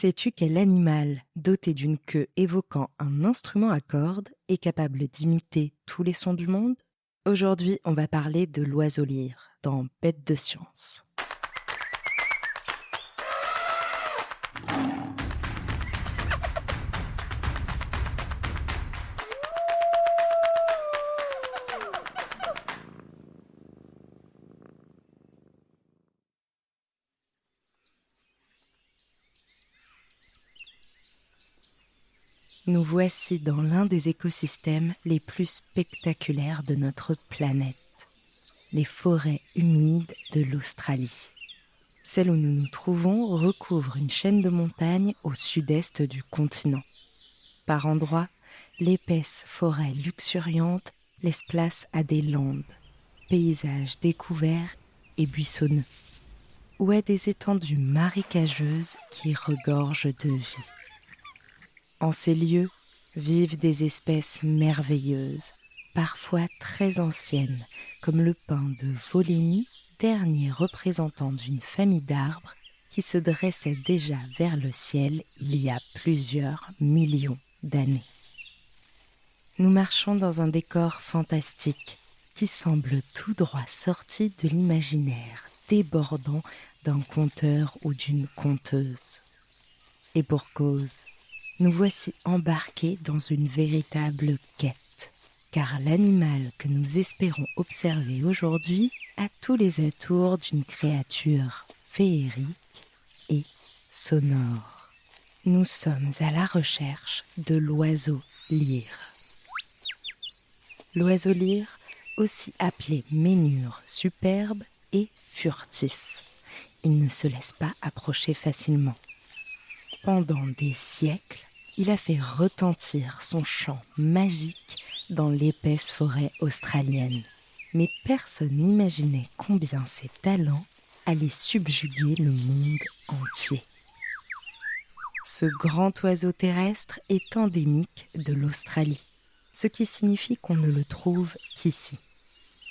Sais-tu quel animal, doté d'une queue évoquant un instrument à cordes, est capable d'imiter tous les sons du monde? Aujourd'hui, on va parler de l'oiseau lyre dans Bête de science. Nous voici dans l'un des écosystèmes les plus spectaculaires de notre planète, les forêts humides de l'Australie. Celle où nous nous trouvons recouvre une chaîne de montagnes au sud-est du continent. Par endroits, l'épaisse forêt luxuriante laisse place à des landes, paysages découverts et buissonneux, ou à des étendues marécageuses qui regorgent de vie. En ces lieux vivent des espèces merveilleuses, parfois très anciennes, comme le pin de Wollemi, dernier représentant d'une famille d'arbres qui se dressait déjà vers le ciel il y a plusieurs millions d'années. Nous marchons dans un décor fantastique qui semble tout droit sorti de l'imaginaire, débordant d'un conteur ou d'une conteuse. Et pour cause, nous voici embarqués dans une véritable quête, car l'animal que nous espérons observer aujourd'hui a tous les atours d'une créature féerique et sonore. Nous sommes à la recherche de l'oiseau lyre. L'oiseau lyre, aussi appelé ménure superbe et furtif. Il ne se laisse pas approcher facilement. Pendant des siècles, il a fait retentir son chant magique dans l'épaisse forêt australienne. Mais personne n'imaginait combien ses talents allaient subjuguer le monde entier. Ce grand oiseau terrestre est endémique de l'Australie, ce qui signifie qu'on ne le trouve qu'ici.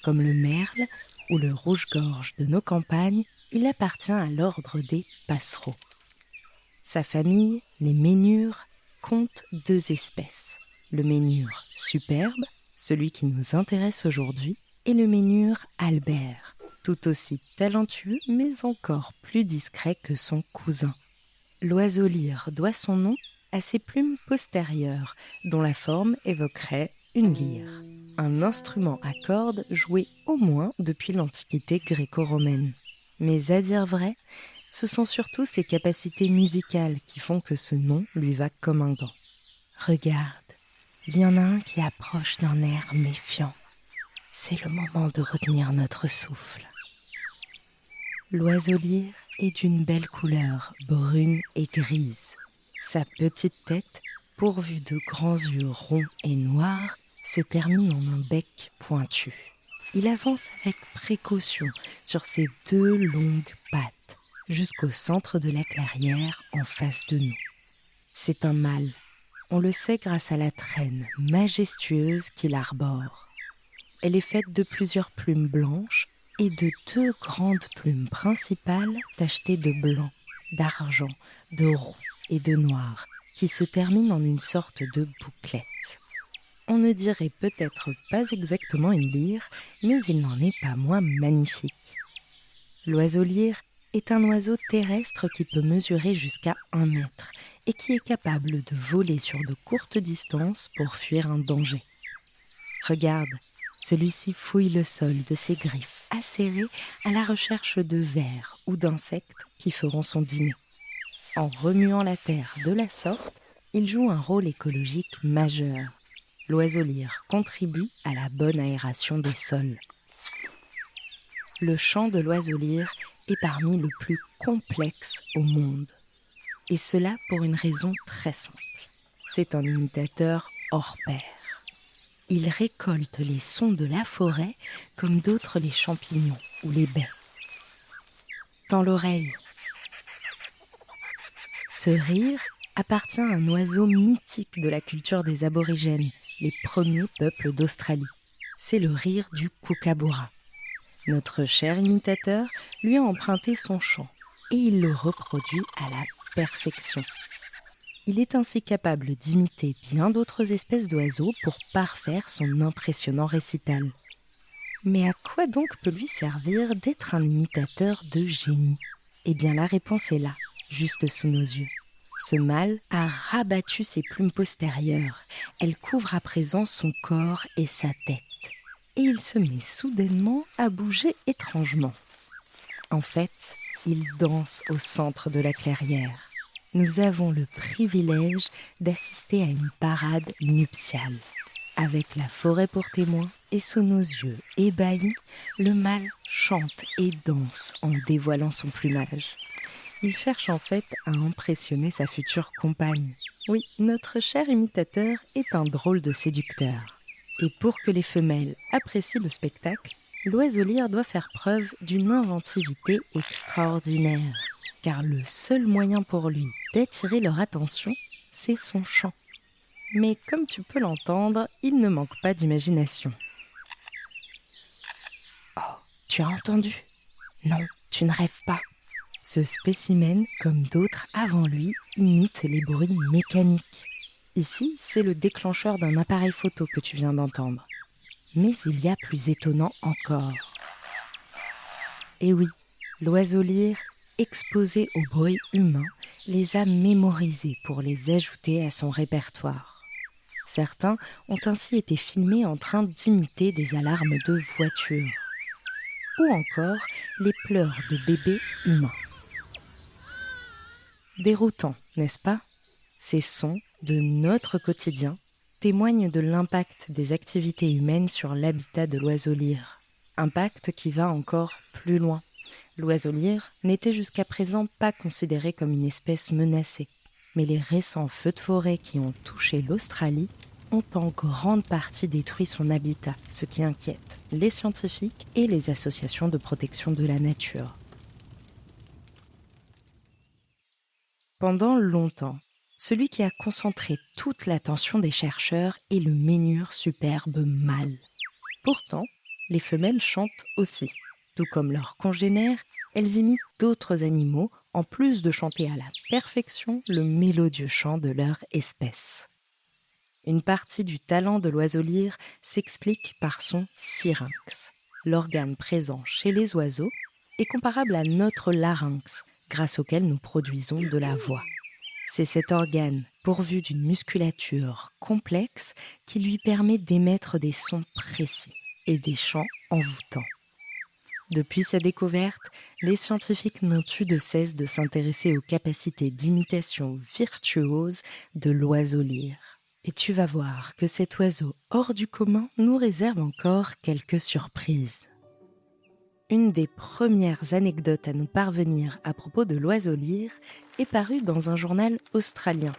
Comme le merle ou le rouge-gorge de nos campagnes, il appartient à l'ordre des passereaux. Sa famille, les ménures, compte 2 espèces. Le ménure superbe, celui qui nous intéresse aujourd'hui, et le ménure albert, tout aussi talentueux mais encore plus discret que son cousin. L'oiseau lyre doit son nom à ses plumes postérieures, dont la forme évoquerait une lyre, un instrument à cordes joué au moins depuis l'Antiquité gréco-romaine. Mais à dire vrai, ce sont surtout ses capacités musicales qui font que ce nom lui va comme un gant. Regarde, il y en a un qui approche d'un air méfiant. C'est le moment de retenir notre souffle. L'oiseau lyre est d'une belle couleur, brune et grise. Sa petite tête, pourvue de grands yeux ronds et noirs, se termine en un bec pointu. Il avance avec précaution sur ses 2 longues pattes, jusqu'au centre de la clairière en face de nous. C'est un mâle. On le sait grâce à la traîne majestueuse qu'il arbore. Elle est faite de plusieurs plumes blanches et de 2 grandes plumes principales tachetées de blanc, d'argent, de roux et de noir, qui se terminent en une sorte de bouclette. On ne dirait peut-être pas exactement une lyre, mais il n'en est pas moins magnifique. L'oiseau lyre est un oiseau terrestre qui peut mesurer jusqu'à 1 mètre et qui est capable de voler sur de courtes distances pour fuir un danger. Regarde, celui-ci fouille le sol de ses griffes acérées à la recherche de vers ou d'insectes qui feront son dîner. En remuant la terre de la sorte, il joue un rôle écologique majeur. L'oiseau lyre contribue à la bonne aération des sols. Le chant de l'oiseau lyre est parmi le plus complexe au monde. Et cela pour une raison très simple. C'est un imitateur hors pair. Il récolte les sons de la forêt comme d'autres les champignons ou les baies. Tends l'oreille. Ce rire appartient à un oiseau mythique de la culture des aborigènes, les premiers peuples d'Australie. C'est le rire du kookaburra. Notre cher imitateur lui a emprunté son chant et il le reproduit à la perfection. Il est ainsi capable d'imiter bien d'autres espèces d'oiseaux pour parfaire son impressionnant récital. Mais à quoi donc peut lui servir d'être un imitateur de génie ? Eh bien la réponse est là, juste sous nos yeux. Ce mâle a rabattu ses plumes postérieures. Elles couvrent à présent son corps et sa tête. Et il se met soudainement à bouger étrangement. En fait, il danse au centre de la clairière. Nous avons le privilège d'assister à une parade nuptiale. Avec la forêt pour témoin et sous nos yeux ébahis, le mâle chante et danse en dévoilant son plumage. Il cherche en fait à impressionner sa future compagne. Oui, notre cher imitateur est un drôle de séducteur. Et pour que les femelles apprécient le spectacle, l'oiseau lyre doit faire preuve d'une inventivité extraordinaire. Car le seul moyen pour lui d'attirer leur attention, c'est son chant. Mais comme tu peux l'entendre, il ne manque pas d'imagination. Oh, tu as entendu ? Non, tu ne rêves pas. Ce spécimen, comme d'autres avant lui, imite les bruits mécaniques. Ici, c'est le déclencheur d'un appareil photo que tu viens d'entendre. Mais il y a plus étonnant encore. Et oui, l'oiseau lyre, exposé au bruit humain, les a mémorisés pour les ajouter à son répertoire. Certains ont ainsi été filmés en train d'imiter des alarmes de voitures. Ou encore les pleurs de bébés humains. Déroutant, n'est-ce pas ? Ces sons de notre quotidien témoignent de l'impact des activités humaines sur l'habitat de l'oiseau lyre. Impact qui va encore plus loin. L'oiseau lyre n'était jusqu'à présent pas considéré comme une espèce menacée. Mais les récents feux de forêt qui ont touché l'Australie ont en grande partie détruit son habitat, ce qui inquiète les scientifiques et les associations de protection de la nature. Pendant longtemps, celui qui a concentré toute l'attention des chercheurs est le ménure superbe mâle. Pourtant, les femelles chantent aussi. Tout comme leurs congénères, elles imitent d'autres animaux, en plus de chanter à la perfection le mélodieux chant de leur espèce. Une partie du talent de l'oiseau lyre s'explique par son syrinx. L'organe présent chez les oiseaux est comparable à notre larynx, grâce auquel nous produisons de la voix. C'est cet organe, pourvu d'une musculature complexe, qui lui permet d'émettre des sons précis et des chants envoûtants. Depuis sa découverte, les scientifiques n'ont eu de cesse de s'intéresser aux capacités d'imitation virtuose de l'oiseau lyre. Et tu vas voir que cet oiseau hors du commun nous réserve encore quelques surprises. Une des premières anecdotes à nous parvenir à propos de l'oiseau lyre est parue dans un journal australien,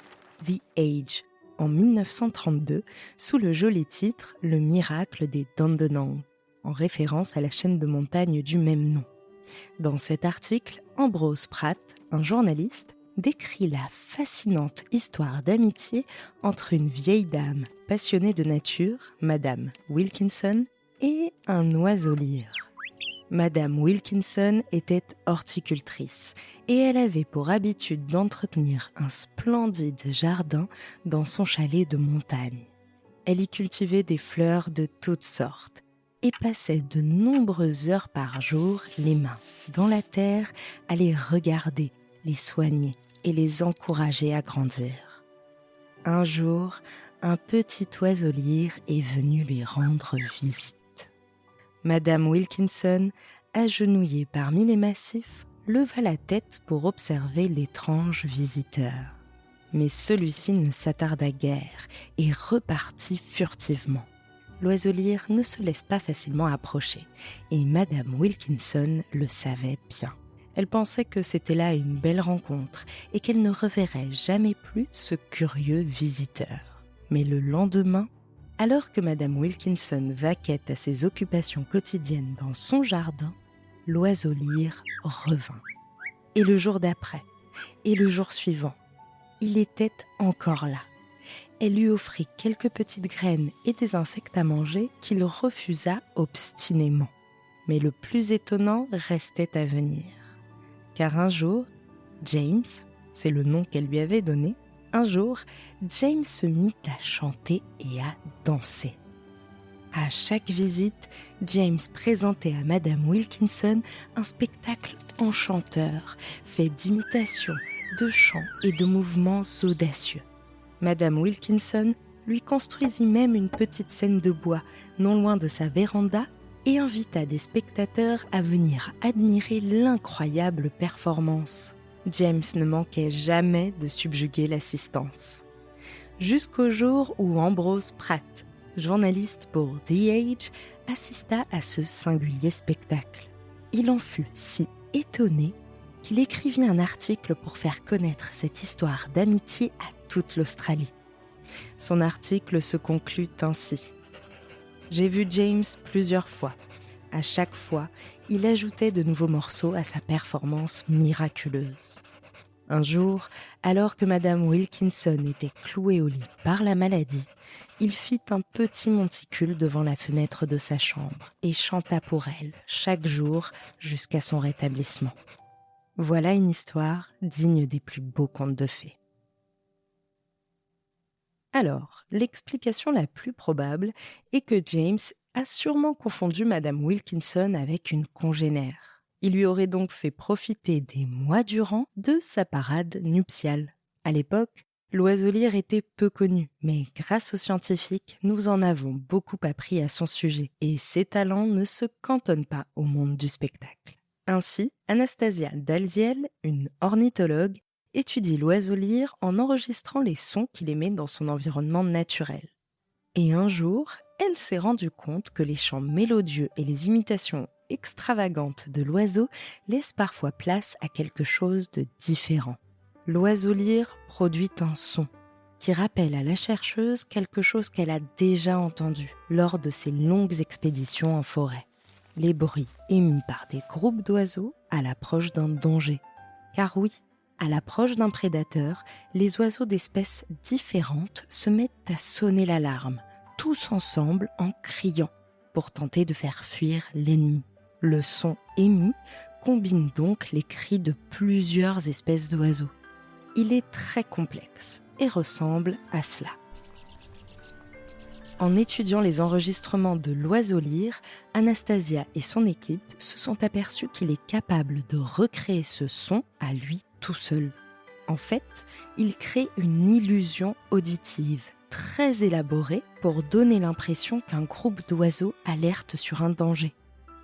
The Age, en 1932, sous le joli titre « Le miracle des Dandenong », en référence à la chaîne de montagnes du même nom. Dans cet article, Ambrose Pratt, un journaliste, décrit la fascinante histoire d'amitié entre une vieille dame passionnée de nature, Madame Wilkinson, et un oiseau lyre. Madame Wilkinson était horticultrice et elle avait pour habitude d'entretenir un splendide jardin dans son chalet de montagne. Elle y cultivait des fleurs de toutes sortes et passait de nombreuses heures par jour les mains dans la terre à les regarder, les soigner et les encourager à grandir. Un jour, un petit oiseau lyre est venu lui rendre visite. Madame Wilkinson, agenouillée parmi les massifs, leva la tête pour observer l'étrange visiteur. Mais celui-ci ne s'attarda guère et repartit furtivement. L'oiseau lyre ne se laisse pas facilement approcher, et Madame Wilkinson le savait bien. Elle pensait que c'était là une belle rencontre et qu'elle ne reverrait jamais plus ce curieux visiteur. Mais le lendemain, alors que Madame Wilkinson vaquait à ses occupations quotidiennes dans son jardin, l'oiseau lyre revint. Et le jour d'après, et le jour suivant, il était encore là. Elle lui offrit quelques petites graines et des insectes à manger qu'il refusa obstinément. Mais le plus étonnant restait à venir. Car un jour, James, c'est le nom qu'elle lui avait donné, Un jour, James se mit à chanter et à danser. À chaque visite, James présentait à Madame Wilkinson un spectacle enchanteur, fait d'imitations, de chants et de mouvements audacieux. Madame Wilkinson lui construisit même une petite scène de bois non loin de sa véranda et invita des spectateurs à venir admirer l'incroyable performance. James ne manquait jamais de subjuguer l'assistance. Jusqu'au jour où Ambrose Pratt, journaliste pour The Age, assista à ce singulier spectacle. Il en fut si étonné qu'il écrivit un article pour faire connaître cette histoire d'amitié à toute l'Australie. Son article se conclut ainsi. « J'ai vu James plusieurs fois. À chaque fois, il ajoutait de nouveaux morceaux à sa performance miraculeuse. Un jour, alors que Madame Wilkinson était clouée au lit par la maladie, il fit un petit monticule devant la fenêtre de sa chambre et chanta pour elle chaque jour jusqu'à son rétablissement. Voilà une histoire digne des plus beaux contes de fées. Alors, l'explication la plus probable est que James a sûrement confondu Madame Wilkinson avec une congénère. Il lui aurait donc fait profiter des mois durant de sa parade nuptiale. À l'époque, l'oiseau-lyre était peu connu, mais grâce aux scientifiques, nous en avons beaucoup appris à son sujet et ses talents ne se cantonnent pas au monde du spectacle. Ainsi, Anastasia Dalziel, une ornithologue, étudie l'oiseau-lyre en enregistrant les sons qu'il émet dans son environnement naturel. Et un jour, elle s'est rendue compte que les chants mélodieux et les imitations extravagantes de l'oiseau laissent parfois place à quelque chose de différent. L'oiseau-lyre produit un son qui rappelle à la chercheuse quelque chose qu'elle a déjà entendu lors de ses longues expéditions en forêt. Les bruits émis par des groupes d'oiseaux à l'approche d'un danger. Car oui, à l'approche d'un prédateur, les oiseaux d'espèces différentes se mettent à sonner l'alarme, tous ensemble en criant, pour tenter de faire fuir l'ennemi. Le son émis combine donc les cris de plusieurs espèces d'oiseaux. Il est très complexe et ressemble à cela. En étudiant les enregistrements de l'oiseau-lyre, Anastasia et son équipe se sont aperçus qu'il est capable de recréer ce son à lui tout seul. En fait, il crée une illusion auditive très élaborée pour donner l'impression qu'un groupe d'oiseaux alerte sur un danger.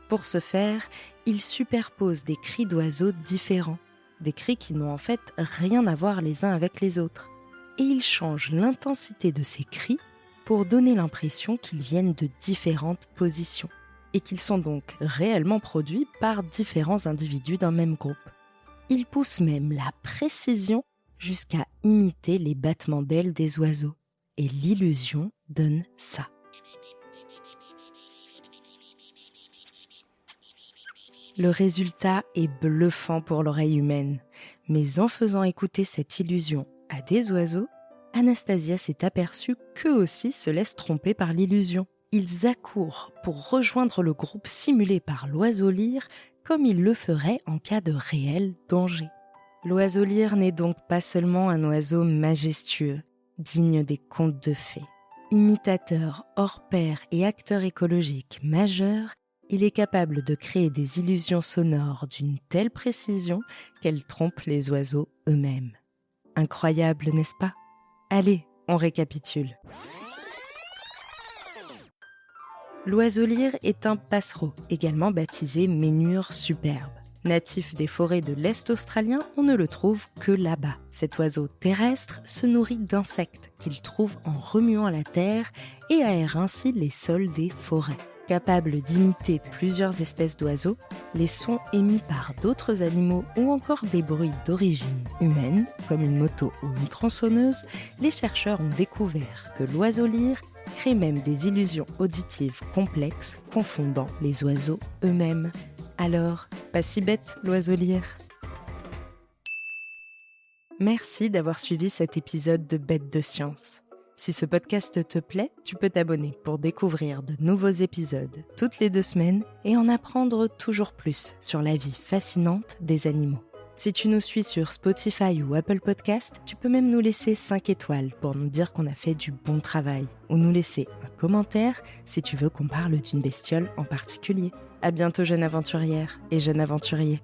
Pour ce faire, il superpose des cris d'oiseaux différents, des cris qui n'ont en fait rien à voir les uns avec les autres. Et il change l'intensité de ces cris pour donner l'impression qu'ils viennent de différentes positions et qu'ils sont donc réellement produits par différents individus d'un même groupe. Il pousse même la précision jusqu'à imiter les battements d'ailes des oiseaux. Et l'illusion donne ça. Le résultat est bluffant pour l'oreille humaine, mais en faisant écouter cette illusion à des oiseaux, Anastasia s'est aperçue qu'eux aussi se laissent tromper par l'illusion. Ils accourent pour rejoindre le groupe simulé par l'oiseau-lyre comme ils le feraient en cas de réel danger. L'oiseau-lyre n'est donc pas seulement un oiseau majestueux, digne des contes de fées. Imitateur hors pair et acteur écologique majeur, il est capable de créer des illusions sonores d'une telle précision qu'elles trompent les oiseaux eux-mêmes. Incroyable, n'est-ce pas ? Allez, on récapitule. L'oiseau-lyre est un passereau, également baptisé ménure superbe. Natif des forêts de l'Est australien, on ne le trouve que là-bas. Cet oiseau terrestre se nourrit d'insectes qu'il trouve en remuant la terre et aère ainsi les sols des forêts. Capable d'imiter plusieurs espèces d'oiseaux, les sons émis par d'autres animaux ou encore des bruits d'origine humaine, comme une moto ou une tronçonneuse, les chercheurs ont découvert que l'oiseau-lyre crée même des illusions auditives complexes, confondant les oiseaux eux-mêmes. Alors, pas si bête l'oiseau-lyre. Merci d'avoir suivi cet épisode de Bêtes de Science. Si ce podcast te plaît, tu peux t'abonner pour découvrir de nouveaux épisodes toutes les 2 semaines et en apprendre toujours plus sur la vie fascinante des animaux. Si tu nous suis sur Spotify ou Apple Podcast, tu peux même nous laisser 5 étoiles pour nous dire qu'on a fait du bon travail, ou nous laisser un commentaire si tu veux qu'on parle d'une bestiole en particulier. À bientôt jeune aventurière et jeune aventurier.